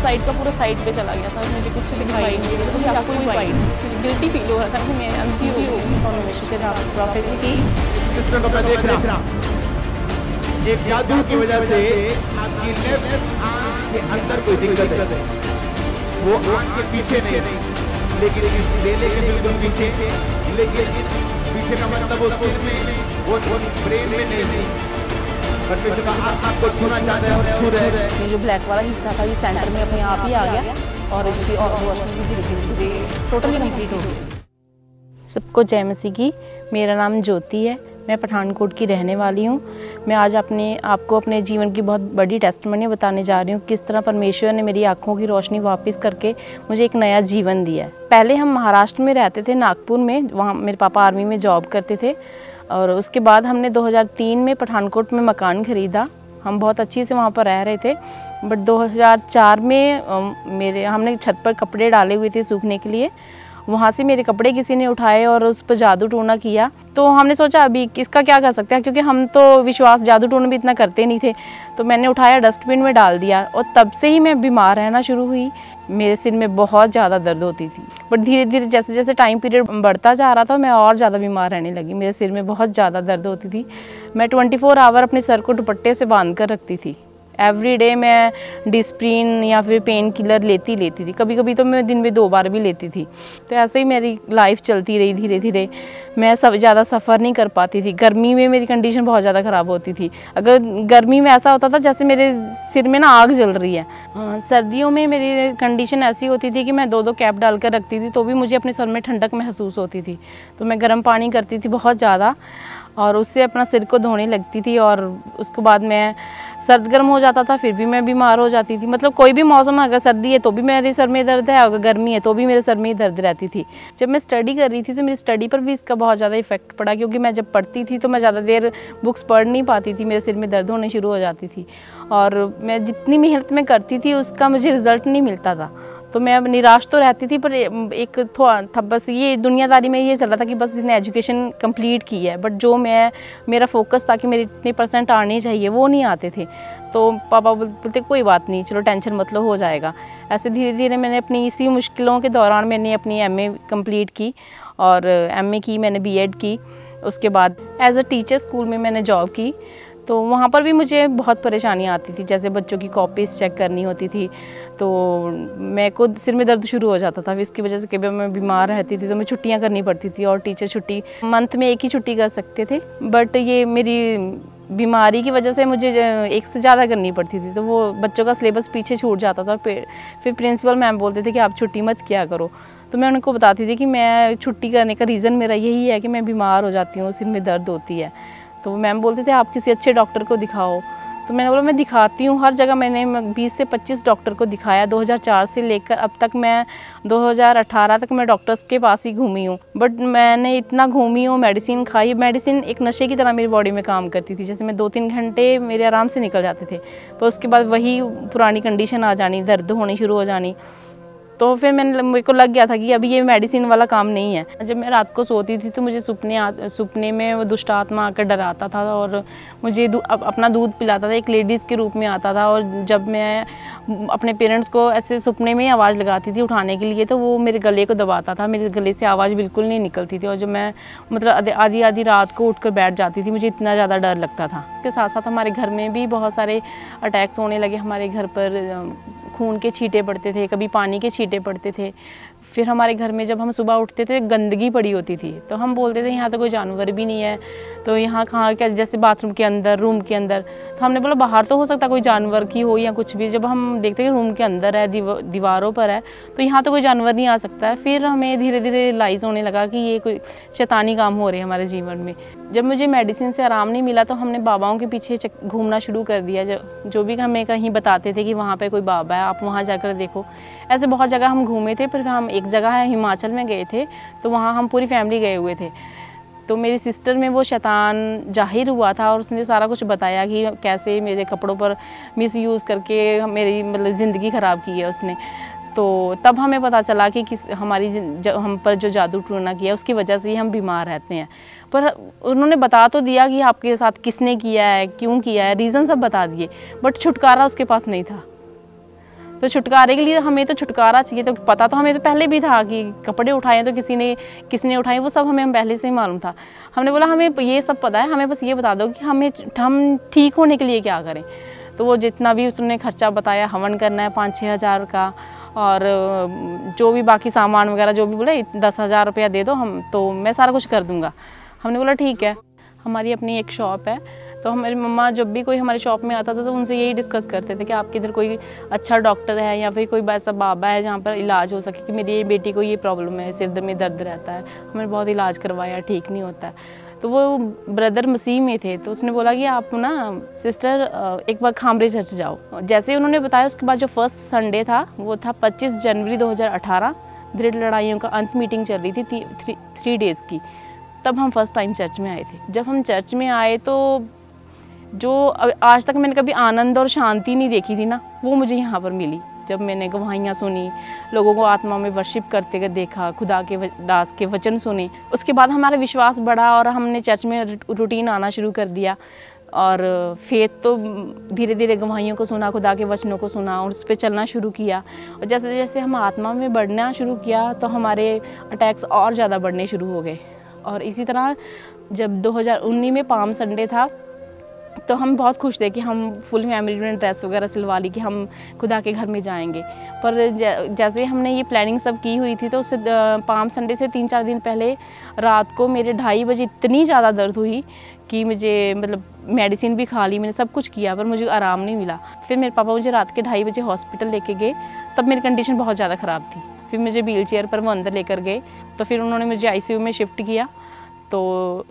Side का पूरा side पे चला गया था, मुझे कुछ दिखाई नहीं दे रहा था, कोई वाइट मुझे गिल्टी फील हो रहा था कि मैं अंधी हो गई। और हमेशा के साथ प्रोफेसी की देख रहा एक जादू की वजह से आपकी लेफ्ट आंख के अंदर कोई दिक्कत है, वो आंख के पीछे नहीं, लेकिन इस बेले के बिल्कुल पीछे, लेकिन पीछे का मतलब वो सिर में, वो ब्रेन में नहीं। परमेश्वर का आपको छूना चाहता है और छू रहे हैं। ये जो ब्लैक वाला हिस्सा था ये सेंटर में अपने आप ही आ गया और इसकी और रोशनी भी धीरे-धीरे टोटली कंप्लीट हो गई। सबको जय मसीह की। मेरा नाम ज्योति है, मैं पठानकोट की रहने वाली हूँ। मैं आज आपको अपने जीवन की बहुत बड़ी टेस्टिमनी बताने जा रही हूँ, किस तरह परमेश्वर ने मेरी आँखों की रोशनी वापस करके मुझे एक नया जीवन दिया है। पहले हम महाराष्ट्र में रहते थे, नागपुर में, वहाँ मेरे पापा आर्मी में जॉब करते थे। और उसके बाद हमने 2003 में पठानकोट में मकान ख़रीदा। हम बहुत अच्छी से वहाँ पर रह रहे थे, बट 2004 में हमने छत पर कपड़े डाले हुए थे सूखने के लिए। वहाँ से मेरे कपड़े किसी ने उठाए और उस पर जादू टोना किया। तो हमने सोचा अभी इसका क्या कर सकते हैं, क्योंकि हम तो विश्वास जादू टोना भी इतना करते नहीं थे। तो मैंने उठाया, डस्टबिन में डाल दिया और तब से ही मैं बीमार रहना शुरू हुई। मेरे सिर में बहुत ज़्यादा दर्द होती थी, बट धीरे धीरे जैसे जैसे टाइम पीरियड बढ़ता जा रहा था मैं और ज़्यादा बीमार रहने लगी। मेरे सिर में बहुत ज़्यादा दर्द होती थी। मैं 24 आवर अपने सर को दुपट्टे से बांध कर रखती थी। एवरी डे मैं डिस्प्रिन या फिर पेन किलर लेती थी। कभी कभी तो मैं दिन में 2 बार भी लेती थी। तो ऐसे ही मेरी लाइफ चलती रही। धीरे धीरे मैं ज़्यादा सफ़र नहीं कर पाती थी। गर्मी में मेरी कंडीशन बहुत ज़्यादा ख़राब होती थी। अगर गर्मी में ऐसा होता था जैसे मेरे सिर में ना आग जल रही है। सर्दियों में मेरी कंडीशन ऐसी होती थी कि मैं 2-2 कैप डाल कर रखती थी, तो भी मुझे अपने सर में ठंडक महसूस होती थी। तो मैं गर्म पानी करती थी बहुत ज़्यादा और उससे अपना सिर को धोने लगती थी। और उसके बाद मैं सर्द गर्म हो जाता था, फिर भी मैं बीमार हो जाती थी। मतलब कोई भी मौसम, अगर सर्दी है तो भी मेरे सर में दर्द है, अगर गर्मी है तो भी मेरे सर में ही दर्द रहती थी। जब मैं स्टडी कर रही थी तो मेरी स्टडी पर भी इसका बहुत ज़्यादा इफेक्ट पड़ा, क्योंकि मैं जब पढ़ती थी तो मैं ज़्यादा देर बुक्स पढ़ नहीं पाती थी, मेरे सिर में दर्द होने शुरू हो जाती थी। और मैं जितनी मेहनत में करती थी उसका मुझे रिज़ल्ट नहीं मिलता था। तो मैं अब निराश तो रहती थी, पर एक था बस ये दुनियादारी में ये चल रहा था कि बस इसने एजुकेशन कंप्लीट की है, बट जो मेरा फोकस था कि मेरे इतने % आने चाहिए वो नहीं आते थे। तो पापा बोलते कोई बात नहीं, चलो टेंशन मत लो, हो जाएगा। ऐसे धीरे धीरे मैंने अपनी इसी मुश्किलों के दौरान मैंने अपनी MA कंप्लीट की और MA की, मैंने BEd की। उसके बाद एज अ टीचर स्कूल में मैंने जॉब की। तो वहाँ पर भी मुझे बहुत परेशानियाँ आती थी, जैसे बच्चों की कॉपीज़ चेक करनी होती थी। तो मेरे को सिर में दर्द शुरू हो जाता था, इसकी वजह से कभी मैं बीमार रहती थी तो मैं छुट्टियाँ करनी पड़ती थी। और टीचर छुट्टी मंथ में 1 ही छुट्टी कर सकते थे, बट ये मेरी बीमारी की वजह से मुझे 1 से ज़्यादा करनी पड़ती थी। तो वो बच्चों का सिलेबस पीछे छूट जाता था। फिर प्रिंसिपल मैम बोलते थे कि आप छुट्टी मत किया करो। तो मैं उनको बताती थी कि मैं छुट्टी करने का रीज़न मेरा यही है कि मैं बीमार हो जाती हूँ, सिर में दर्द होती है। तो मैम बोलते थे आप किसी अच्छे डॉक्टर को दिखाओ। तो मैंने बोला मैं दिखाती हूँ, हर जगह मैंने 20 से 25 डॉक्टर को दिखाया। 2004 से लेकर अब तक मैं 2018 तक मैं डॉक्टर्स के पास ही घूमी हूँ। बट मैंने इतना घूमी हूँ, मेडिसिन खाई। मेडिसिन एक नशे की तरह मेरी बॉडी में काम करती थी। जैसे मैं 2-3 घंटे मेरे आराम से निकल जाते थे, पर उसके बाद वही पुरानी कंडीशन आ जानी, दर्द होनी शुरू हो जानी। तो फिर मेरे को लग गया था कि अभी ये मेडिसिन वाला काम नहीं है। जब मैं रात को सोती थी तो मुझे सपने में वो दुष्ट आत्मा आकर डराता था और मुझे अपना दूध पिलाता था, एक लेडीज़ के रूप में आता था। और जब मैं अपने पेरेंट्स को ऐसे सपने में ही आवाज़ लगाती थी उठाने के लिए, तो वो मेरे गले को दबाता था, मेरे गले से आवाज़ बिल्कुल नहीं निकलती थी। और जब मैं मतलब आधी रात को उठकर बैठ जाती थी, मुझे इतना ज़्यादा डर लगता था। इसके साथ साथ हमारे घर में भी बहुत सारे अटैक्स होने लगे। हमारे घर पर खून के छींटे पड़ते थे, कभी पानी के छींटे पड़ते थे। फिर हमारे घर में जब हम सुबह उठते थे गंदगी पड़ी होती थी, तो हम बोलते थे यहाँ तो कोई जानवर भी नहीं है, तो यहाँ कहाँ क्या, जैसे बाथरूम के अंदर, रूम के अंदर। तो हमने बोला बाहर तो हो सकता कोई जानवर की हो या कुछ भी। जब हम देखते हैं रूम के अंदर है, दीवारों पर है, तो यहाँ तो कोई जानवर नहीं आ सकता है। फिर हमें धीरे धीरे रियलाइज़ होने लगा कि ये कोई शैतानी काम हो रहे हैं हमारे जीवन में। जब मुझे मेडिसिन से आराम नहीं मिला तो हमने बाबाओं के पीछे घूमना शुरू कर दिया। जो भी हमें कहीं बताते थे कि वहाँ पे कोई बाबा है, आप वहाँ जाकर देखो। ऐसे बहुत जगह हम घूमे थे। फिर हम एक जगह है हिमाचल में गए थे, तो वहाँ हम पूरी फैमिली गए हुए थे। तो मेरी सिस्टर में वो शैतान जाहिर हुआ था और उसने सारा कुछ बताया कि कैसे मेरे कपड़ों पर मिसयूज़ करके मेरी मतलब ज़िंदगी ख़राब की है उसने। तो तब हमें पता चला कि हम पर जो जादू टोना किया उसकी वजह से ही हम बीमार रहते हैं। पर उन्होंने बता तो दिया कि आपके साथ किसने किया है, क्यों किया है, रीज़न सब बता दिए, बट छुटकारा उसके पास नहीं था। तो छुटकारे के लिए हमें तो छुटकारा चाहिए, तो पता तो हमें तो पहले भी था कि कपड़े उठाए तो किसी ने उठाए, वो सब हमें पहले से ही मालूम था। हमने बोला हमें ये सब पता है, हमें बस ये बता दो कि हम ठीक होने के लिए क्या करें। तो वो जितना भी उसने खर्चा बताया, हवन करना है 5-6 हज़ार का, और जो भी बाकी सामान वगैरह जो भी बोले 10,000 रुपया दे दो, हम तो मैं सारा कुछ कर दूँगा। हमने बोला ठीक है। हमारी अपनी एक शॉप है, तो हमारी मम्मा जब भी कोई हमारी शॉप में आता था तो उनसे यही डिस्कस करते थे कि आपके इधर कोई अच्छा डॉक्टर है या फिर कोई ऐसा बाबा है जहाँ पर इलाज हो सके, कि मेरी बेटी को ये प्रॉब्लम है, सिर में दर्द रहता है, हमने बहुत इलाज करवाया, ठीक नहीं होता है। तो वो ब्रदर मसीह में थे, तो उसने बोला कि आप ना सिस्टर एक बार खामरे चर्च जाओ। जैसे उन्होंने बताया, उसके बाद जो फर्स्ट संडे था वो था 25 जनवरी 2018। दृढ़ लड़ाइयों का अंत मीटिंग चल रही थी 3 डेज़ की। तब हम फर्स्ट टाइम चर्च में आए थे। जब हम चर्च में आए तो जो आज तक मैंने कभी आनंद और शांति नहीं देखी थी ना, वो मुझे यहाँ पर मिली। जब मैंने गवाहियाँ सुनी, लोगों को आत्मा में वर्शिप करते हुए देखा, खुदा के दास के वचन सुने, उसके बाद हमारा विश्वास बढ़ा और हमने चर्च में रूटीन आना शुरू कर दिया। और फेथ तो धीरे धीरे गवाहियों को सुना, खुदा के वचनों को सुना और उस पर चलना शुरू किया। और जैसे जैसे हम आत्मा में बढ़ना शुरू किया तो हमारे अटैक्स और ज़्यादा बढ़ने शुरू हो गए। और इसी तरह जब 2019 में पाम संडे था तो हम बहुत खुश थे कि हम फुल फैमिली ने ड्रेस वगैरह सिलवा ली कि हम खुदा के घर में जाएंगे। पर जैसे हमने ये प्लानिंग सब की हुई थी तो उससे पाम संडे से 3-4 दिन पहले रात को मेरे 2:30 बजे इतनी ज़्यादा दर्द हुई कि मुझे मतलब मेडिसिन भी खा ली, मैंने सब कुछ किया पर मुझे आराम नहीं मिला। फिर मेरे पापा मुझे रात के 2:30 बजे हॉस्पिटल लेके गए। तब मेरी कंडीशन बहुत ज़्यादा ख़राब थी। फिर मुझे व्हील चेयर पर वो अंदर लेकर गए, तो फिर उन्होंने मुझे ICU में शिफ्ट किया। तो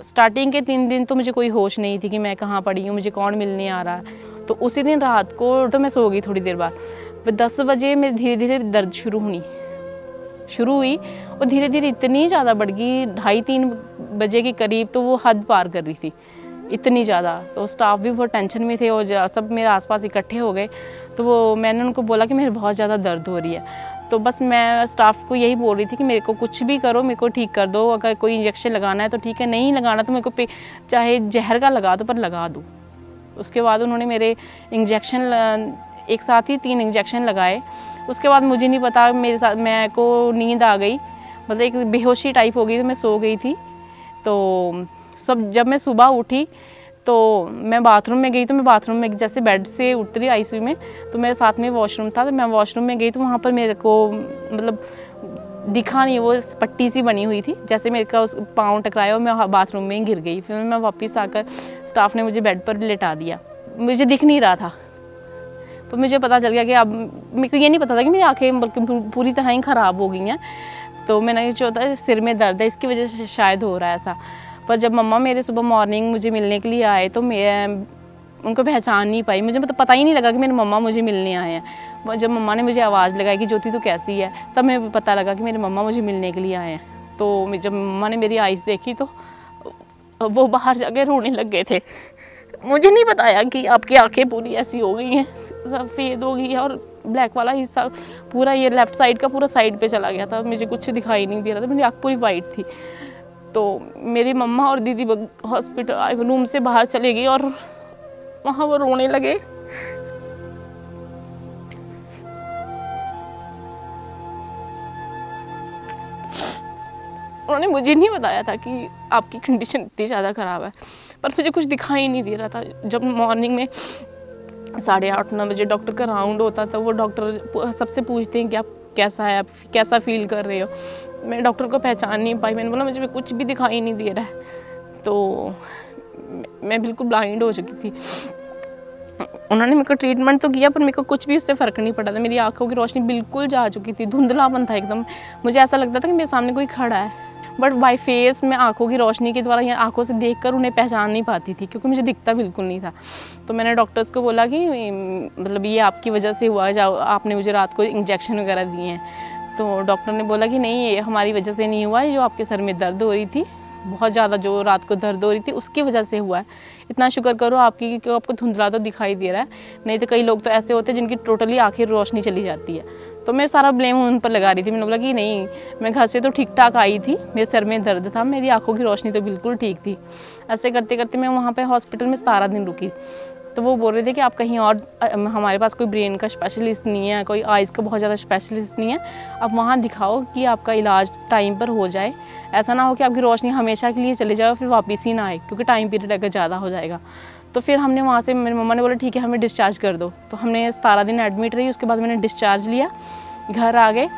स्टार्टिंग के 3 दिन तो मुझे कोई होश नहीं थी कि मैं कहाँ पड़ी हूँ, मुझे कौन मिलने आ रहा है। तो उसी दिन रात को तो मैं सो गई थोड़ी देर बाद। फिर 10 बजे मेरे धीरे धीरे दर्द शुरू हुई और धीरे धीरे इतनी ज़्यादा बढ़ गई, 2:30-3 बजे के करीब तो वो हद पार कर रही थी, इतनी ज़्यादा। तो स्टाफ भी बहुत टेंशन में थे और सब मेरे आसपास इकट्ठे हो गए। तो मैंने उनको बोला कि मेरे बहुत ज़्यादा दर्द हो रही है। तो बस मैं स्टाफ को यही बोल रही थी कि मेरे को कुछ भी करो, मेरे को ठीक कर दो। अगर कोई इंजेक्शन लगाना है तो ठीक है, नहीं लगाना तो मेरे को चाहे जहर का लगा दो पर लगा दो। उसके बाद उन्होंने मेरे इंजेक्शन एक साथ ही 3 इंजेक्शन लगाए। उसके बाद मुझे नहीं पता, मेरे को नींद आ गई, मतलब एक बेहोशी टाइप हो गई, तो मैं सो गई थी। तो जब मैं सुबह उठी तो मैं बाथरूम में गई, तो मैं बाथरूम में जैसे बेड से उतरी ICU में, तो मेरे साथ में वॉशरूम था। तो मैं वॉशरूम में गई तो वहाँ पर मेरे को मतलब दिखा नहीं, वो पट्टी सी बनी हुई थी, जैसे मेरे का उस पाँव टकराया और मैं बाथरूम में ही गिर गई। फिर मैं वापस आकर स्टाफ ने मुझे बेड पर लेटा दिया, मुझे दिख नहीं रहा था। तो मुझे पता चल गया कि अब मेरे को ये नहीं पता था कि मेरी आँखें बल्कि पूरी तरह ही ख़राब हो गई हैं। तो मैंने जो होता है सिर में दर्द है, इसकी वजह से शायद हो रहा है ऐसा। पर जब मम्मा मेरे सुबह मॉर्निंग मुझे मिलने के लिए आए तो मैं उनको पहचान नहीं पाई, मुझे मतलब पता ही नहीं लगा कि मेरे मम्मा मुझे मिलने आए हैं। जब मम्मा ने मुझे आवाज़ लगाई कि ज्योति तू कैसी है, तब मैं पता लगा कि मेरे मम्मा मुझे मिलने के लिए आए हैं। तो जब मम्मा ने मेरी आइज़ देखी तो वो बाहर जाके रोने लग गए थे। मुझे नहीं बताया कि आपकी आँखें पूरी ऐसी हो गई हैं, सफ़ेद हो गई है और ब्लैक वाला हिस्सा पूरा ये लेफ़्ट साइड का पूरा साइड पे चला गया था, मुझे कुछ दिखाई नहीं दे रहा था, मेरी आँख पूरी वाइट थी। तो मेरी मम्मा और दीदी हॉस्पिटल रूम से बाहर चले गई और वहाँ वो रोने लगे। उन्होंने मुझे नहीं बताया था कि आपकी कंडीशन इतनी ज़्यादा ख़राब है, पर मुझे कुछ दिखाई नहीं दे रहा था। जब मॉर्निंग में 8:30-9 बजे डॉक्टर का राउंड होता था, वो डॉक्टर सबसे पूछते हैं कि आप कैसा है, आप कैसा फील कर रहे हो। मैं डॉक्टर को पहचान नहीं पाई, मैंने बोला मुझे कुछ भी दिखाई नहीं दे रहा है। तो मैं बिल्कुल ब्लाइंड हो चुकी थी। उन्होंने मेरे को ट्रीटमेंट तो किया पर मेरे को कुछ भी उससे फ़र्क नहीं पड़ा था। मेरी आँखों की रोशनी बिल्कुल जा चुकी थी, धुंधलापन था एकदम। मुझे ऐसा लगता था कि मेरे सामने कोई खड़ा है, बट बाय फेस मैं आँखों की रोशनी के द्वारा या आँखों से देखकर उन्हें पहचान नहीं पाती थी, क्योंकि मुझे दिखता बिल्कुल नहीं था। तो मैंने डॉक्टर्स को बोला कि मतलब ये आपकी वजह से हुआ, जाओ आपने मुझे रात को इंजेक्शन वगैरह दिए हैं। तो डॉक्टर ने बोला कि नहीं, ये हमारी वजह से नहीं हुआ है, जो आपके सर में दर्द हो रही थी बहुत ज़्यादा, जो रात को दर्द हो रही थी उसकी वजह से हुआ है। इतना शुक्र करो आपकी क्योंकि आपको धुंधला तो दिखाई दे रहा है, नहीं तो कई लोग तो ऐसे होते हैं जिनकी टोटली आँखें रोशनी चली जाती है। तो मैं सारा ब्लेम उन पर लगा रही थी। मैंने बोला कि नहीं, मैं घर से तो ठीक ठाक आई थी, मेरे सर में दर्द था, मेरी आँखों की रोशनी तो बिल्कुल ठीक थी। ऐसे करते करते मैं वहाँ पे हॉस्पिटल में 17 दिन रुकी। तो वो बोल रहे थे कि आप कहीं और, हमारे पास कोई ब्रेन का स्पेशलिस्ट नहीं है, कोई आइज़ का बहुत ज़्यादा स्पेशलिस्ट नहीं है, आप वहाँ दिखाओ कि आपका इलाज टाइम पर हो जाए, ऐसा ना हो कि आपकी रोशनी हमेशा के लिए चले जाए और फिर वापस ही ना आए, क्योंकि टाइम पीरियड अगर ज़्यादा हो जाएगा। तो फिर हमने वहाँ से, मेरी मम्मा ने बोला ठीक है हमें डिस्चार्ज कर दो। तो हमने 17 दिन एडमिट रही, उसके बाद मैंने डिस्चार्ज लिया, घर आ गए।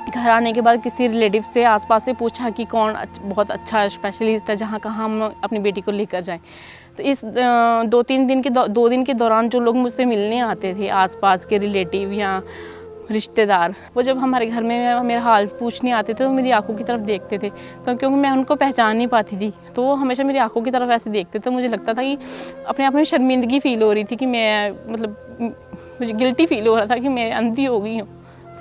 घर आने के बाद किसी रिलेटिव से आसपास से पूछा कि कौन बहुत अच्छा स्पेशलिस्ट है जहाँ कहाँ हम अपनी बेटी को लेकर जाएं। तो इस 2 दिन के दौरान जो लोग मुझसे मिलने आते थे, आसपास के रिलेटिव या रिश्तेदार, वो जब हमारे घर में मेरा हाल पूछने आते थे तो मेरी आंखों की तरफ देखते थे, तो क्योंकि मैं उनको पहचान नहीं पाती थी तो वो हमेशा मेरी आंखों की तरफ ऐसे देखते थे। मुझे लगता था कि अपने आप में शर्मिंदगी फ़ील हो रही थी कि मैं, मतलब मुझे गिल्टी फील हो रहा था कि मैं अंधी हो गई हूँ।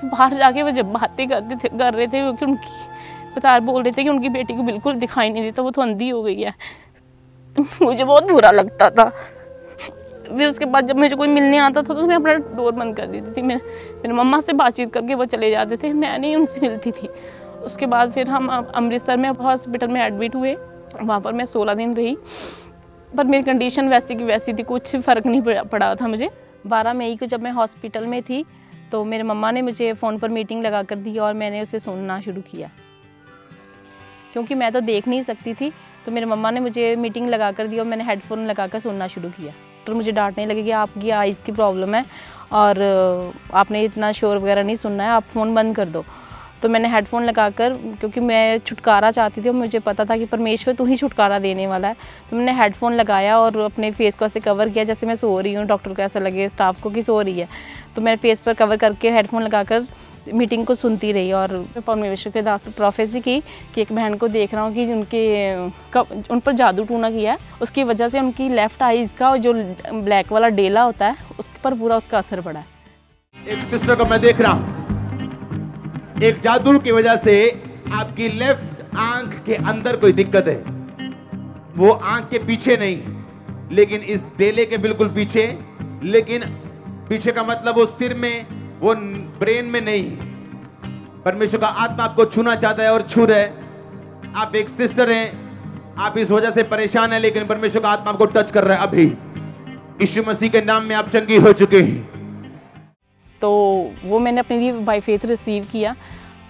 बाहर जाके वो जब बातें कर रहे थे कि उनकी बोल रहे थे कि उनकी बेटी को बिल्कुल दिखाई नहीं देता, वो तो अंधी हो गई है। तो मुझे बहुत बुरा लगता था। फिर उसके बाद जब मुझे कोई मिलने आता था तो मैं अपना डोर बंद कर देती थी। मेरे मम्मा से बातचीत करके वो चले जाते थे, मैं नहीं उनसे मिलती थी। उसके बाद फिर हम अमृतसर में हॉस्पिटल में एडमिट हुए, वहाँ पर मैं 16 दिन रही, पर मेरी कंडीशन वैसी की वैसी थी, कुछ फ़र्क नहीं पड़ा था मुझे। 12 मई को जब मैं हॉस्पिटल में थी तो मेरे मम्मा ने मुझे फ़ोन पर मीटिंग लगा कर दी और मैंने उसे सुनना शुरू किया, क्योंकि मैं तो देख नहीं सकती थी। तो मेरे मम्मा ने मुझे मीटिंग लगा कर दी और मैंने हेडफोन लगा कर सुनना शुरू किया। डॉक्टर मुझे डांटने लगे कि आपकी आइज़ की प्रॉब्लम है और आपने इतना शोर वगैरह नहीं सुनना है, आप फ़ोन बंद कर दो। तो मैंने हेडफोन लगाकर, क्योंकि मैं छुटकारा चाहती थी और मुझे पता था कि परमेश्वर तू ही छुटकारा देने वाला है, तो मैंने हेडफोन लगाया और अपने फेस को ऐसे कवर किया जैसे मैं सो रही हूँ। डॉक्टर को ऐसा लगे, स्टाफ को कि सो रही है, तो मैंने फेस पर कवर करके हेडफोन लगाकर मीटिंग को सुनती रही। और परमेश्वर के दास पर प्रोफेसी की कि एक बहन को देख रहा हूँ कि उन पर जादू टूना किया है, उसकी वजह से उनकी लेफ़्ट आइज़ का जो ब्लैक वाला डेला होता है उस पर पूरा उसका असर पड़ा है। एक सिस्टर को मैं देख रहा हूँ, एक जादू की वजह से आपकी लेफ्ट आंख के अंदर कोई दिक्कत है, वो आंख के पीछे नहीं, लेकिन इस डेले के बिल्कुल पीछे। लेकिन पीछे का मतलब वो सिर में, वो ब्रेन में नहीं। परमेश्वर का आत्मा आपको छूना चाहता है और छू रहा है। आप एक सिस्टर हैं, आप इस वजह से परेशान हैं, लेकिन परमेश्वर का आत्मा आपको टच कर रहा है। अभी यीशु मसीह के नाम में आप चंगी हो चुके हैं। तो वो मैंने अपने लिए बाय फेथ रिसीव किया।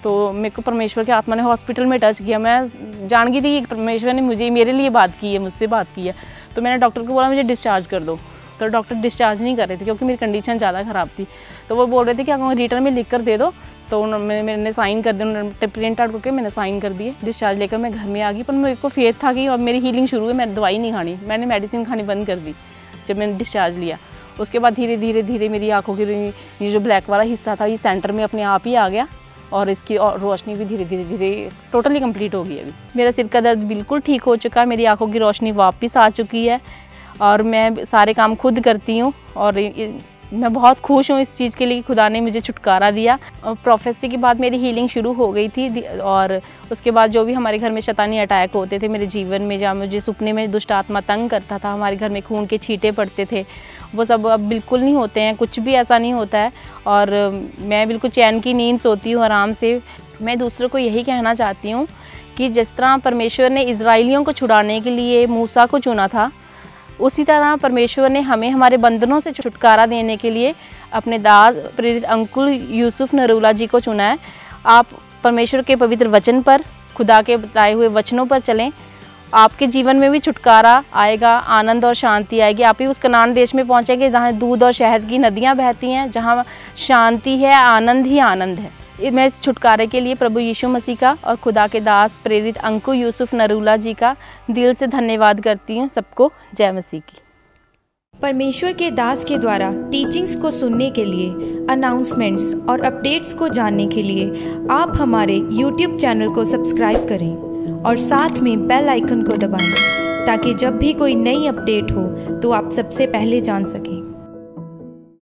तो मेरे को परमेश्वर के आत्मा ने हॉस्पिटल में टच किया। मैं जान गई थी कि परमेश्वर ने मेरे लिए बात की है, मुझसे बात की है। तो मैंने डॉक्टर को बोला मुझे डिस्चार्ज कर दो, तो डॉक्टर डिस्चार्ज नहीं कर रहे थे क्योंकि मेरी कंडीशन ज़्यादा ख़राब थी। तो वो बोल रहे थे कि आप रिटर्न में लिख कर दे दो, तो मैंने साइन कर दिया, उन्होंने प्रिंट आउट करके मैंने साइन कर दिए। डिस्चार्ज लेकर मैं घर में आ गई, पर मेरे को फेथ था कि अब मेरी हीलिंग शुरू है, मैं दवाई नहीं खानी। मैंने मेडिसिन खानी बंद कर दी जब मैंने डिस्चार्ज लिया। उसके बाद धीरे धीरे मेरी आंखों की ये जो ब्लैक वाला हिस्सा था ये सेंटर में अपने आप ही आ गया और इसकी रोशनी भी धीरे धीरे टोटली कंप्लीट हो गई। अभी मेरा सिर का दर्द बिल्कुल ठीक हो चुका है, मेरी आंखों की रोशनी वापस आ चुकी है और मैं सारे काम खुद करती हूँ और मैं बहुत खुश हूँ इस चीज़ के लिए कि खुदा ने मुझे छुटकारा दिया। और प्रोफेसी के बाद मेरी हीलिंग शुरू हो गई थी और उसके बाद जो भी हमारे घर में शैतानी अटैक होते थे मेरे जीवन में, जहाँ मुझे सपने में दुष्ट आत्मा तंग करता था, हमारे घर में खून के छींटे पड़ते थे, वो सब अब बिल्कुल नहीं होते हैं, कुछ भी ऐसा नहीं होता है और मैं बिल्कुल चैन की नींद सोती हूँ आराम से। मैं दूसरों को यही कहना चाहती हूँ कि जिस तरह परमेश्वर ने इजराइलियों को छुड़ाने के लिए मूसा को चुना था, उसी तरह परमेश्वर ने हमें हमारे बंधनों से छुटकारा देने के लिए अपने दास प्रेरित अंकुल यूसुफ नरूला जी को चुना है। आप परमेश्वर के पवित्र वचन पर, खुदा के बताए हुए वचनों पर चलें, आपके जीवन में भी छुटकारा आएगा, आनंद और शांति आएगी। आप ही उस कनान देश में पहुंचेंगे जहाँ दूध और शहद की नदियाँ बहती हैं, जहाँ शांति है, आनंद ही आनंद है। मैं इस छुटकारे के लिए प्रभु यीशु मसीह का और खुदा के दास प्रेरित अंकुल यूसुफ नरूला जी का दिल से धन्यवाद करती हूँ। सबको जय मसीह की। परमेश्वर के दास के द्वारा टीचिंग्स को सुनने के लिए, अनाउंसमेंट्स और अपडेट्स को जानने के लिए आप हमारे YouTube चैनल को सब्सक्राइब करें और साथ में बेल आइकन को दबाएं ताकि जब भी कोई नई अपडेट हो तो आप सबसे पहले जान सकें।